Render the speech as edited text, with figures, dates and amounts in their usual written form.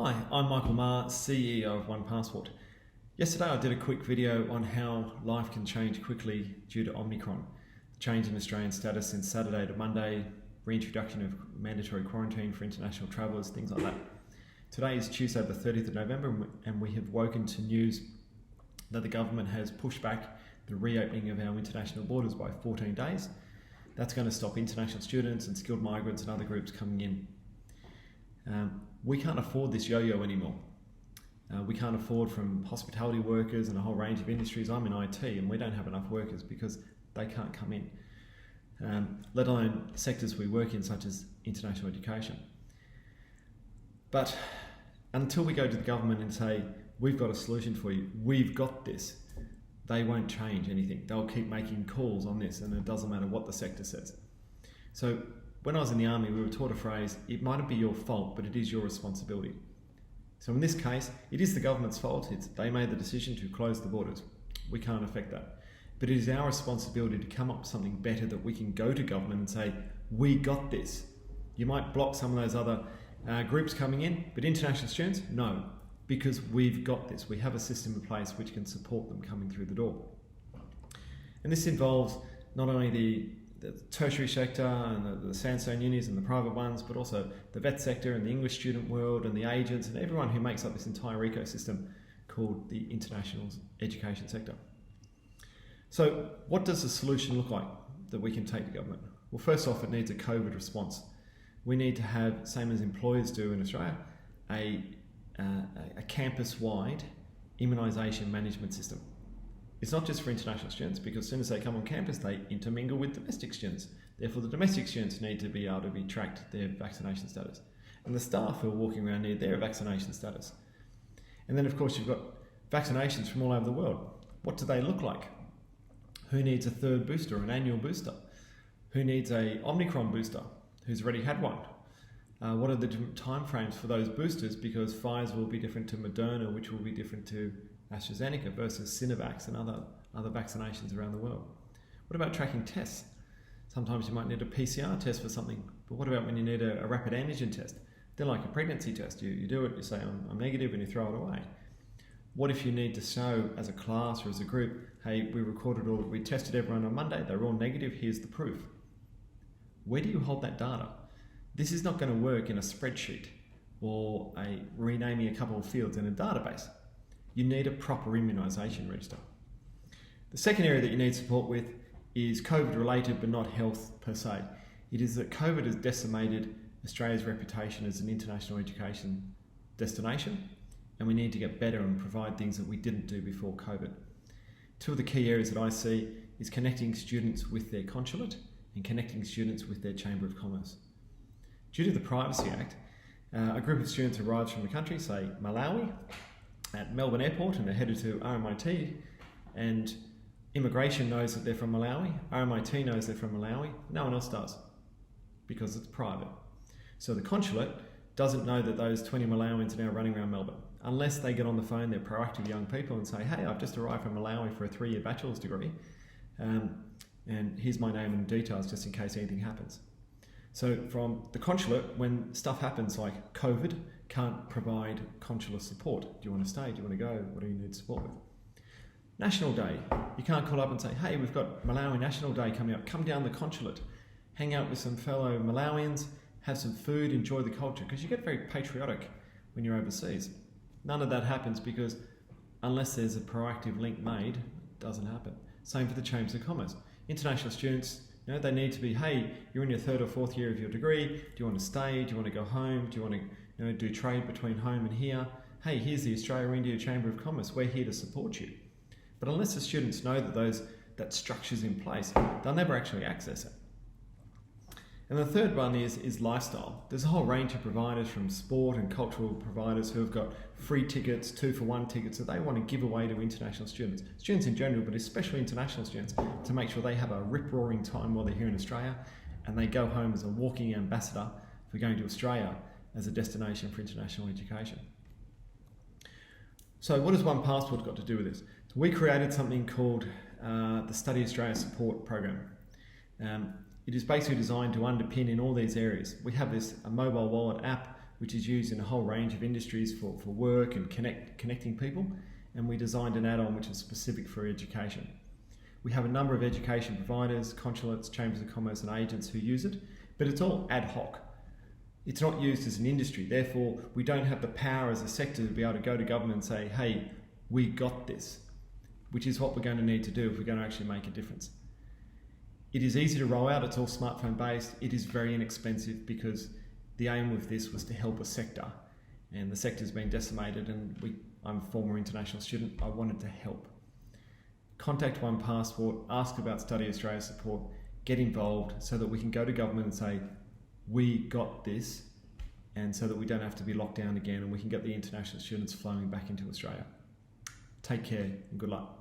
Hi, I'm Michael Maher, CEO of OnePassport. Yesterday I did a quick video on how life can change quickly due to Omicron, change in Australian status since Saturday to Monday, reintroduction of mandatory quarantine for international travellers, things like that. Today is Tuesday the 30th of November and we have woken to news that the government has pushed back the reopening of our international borders by 14 days. That's going to stop international students and skilled migrants and other groups coming in. We can't afford this yo-yo anymore. We can't afford from hospitality workers and a whole range of industries. I'm in IT and we don't have enough workers because they can't come in, let alone sectors we work in such as international education. But until we go to the government and say, we've got a solution for you, we've got this, they won't change anything. They'll keep making calls on this and it doesn't matter what the sector says. So when I was in the army, we were taught a phrase, it mightn't be your fault, but it is your responsibility. So in this case, it is the government's fault. They made the decision to close the borders. We can't affect that. But it is our responsibility to come up with something better that we can go to government and say, we got this. You might block some of those other groups coming in, but international students, no, because we've got this. We have a system in place which can support them coming through the door. And this involves not only the tertiary sector and the sandstone unis and the private ones, but also the vet sector and the English student world and the agents and everyone who makes up this entire ecosystem called the international education sector. So what does the solution look like that we can take to government? Well, first off, it needs a COVID response. We need to have, same as employers do in Australia, a campus-wide immunisation management system. It's not just for international students, because as soon as they come on campus, they intermingle with domestic students. Therefore, the domestic students need to be able to be tracked their vaccination status. And the staff who are walking around need their vaccination status. And then, of course, you've got vaccinations from all over the world. What do they look like? Who needs a third booster, an annual booster? Who needs a Omicron booster? Who's already had one? What are the different timeframes for those boosters? Because Pfizer will be different to Moderna, which will be different to AstraZeneca versus Sinovac and other vaccinations around the world. What about tracking tests? Sometimes you might need a PCR test for something, but what about when you need a rapid antigen test? They're like a pregnancy test. You do it, you say, I'm negative, and you throw it away. What if you need to show as a class or as a group, hey, we tested everyone on Monday, they were all negative, here's the proof. Where do you hold that data? This is not going to work in a spreadsheet or renaming a couple of fields in a database. You need a proper immunisation register. The second area that you need support with is COVID related but not health per se. It is that COVID has decimated Australia's reputation as an international education destination, and we need to get better and provide things that we didn't do before COVID. Two of the key areas that I see is connecting students with their consulate and connecting students with their Chamber of Commerce. Due to the Privacy Act, a group of students arrives from the country, say Malawi, at Melbourne Airport, and they're headed to RMIT, and immigration knows that they're from Malawi, RMIT knows they're from Malawi, no one else does, because it's private. So the consulate doesn't know that those 20 Malawians are now running around Melbourne, unless they get on the phone, they're proactive young people, and say, hey, I've just arrived from Malawi for a 3-year bachelor's degree, and here's my name and details just in case anything happens. So from the consulate, when stuff happens like COVID, can't provide consular support. Do you want to stay? Do you want to go? What do you need support with? National Day. You can't call up and say, hey, we've got Malawi National Day coming up. Come down the consulate. Hang out with some fellow Malawians, have some food, enjoy the culture. Because you get very patriotic when you're overseas. None of that happens because unless there's a proactive link made, it doesn't happen. Same for the Chambers of Commerce. International students, they need to be, hey, you're in your 3rd or 4th year of your degree. Do you want to stay? Do you want to go home? Do you want to do trade between home and here? Hey, here's the Australia-India Chamber of Commerce. We're here to support you. But unless the students know that structure's in place, they'll never actually access it. And the third one is lifestyle. There's a whole range of providers from sport and cultural providers who have got free tickets, 2-for-1 tickets that they want to give away to international students. Students in general, but especially international students, to make sure they have a rip-roaring time while they're here in Australia and they go home as a walking ambassador for going to Australia as a destination for international education. So what has OnePassport got to do with this? So we created something called the Study Australia Support Program. It is basically designed to underpin in all these areas. We have a mobile wallet app which is used in a whole range of industries for work and connecting people. And we designed an add-on which is specific for education. We have a number of education providers, consulates, chambers of commerce and agents who use it, but it's all ad hoc. It's not used as an industry. Therefore, we don't have the power as a sector to be able to go to government and say, hey, we got this, which is what we're going to need to do if we're going to actually make a difference. It is easy to roll out. It's all smartphone based. It is very inexpensive because the aim of this was to help a sector, and the sector's been decimated, and I'm a former international student. I wanted to help. Contact OnePassport, ask about Study Australia support, get involved so that we can go to government and say, we got this, and so that we don't have to be locked down again and we can get the international students flowing back into Australia. Take care and good luck.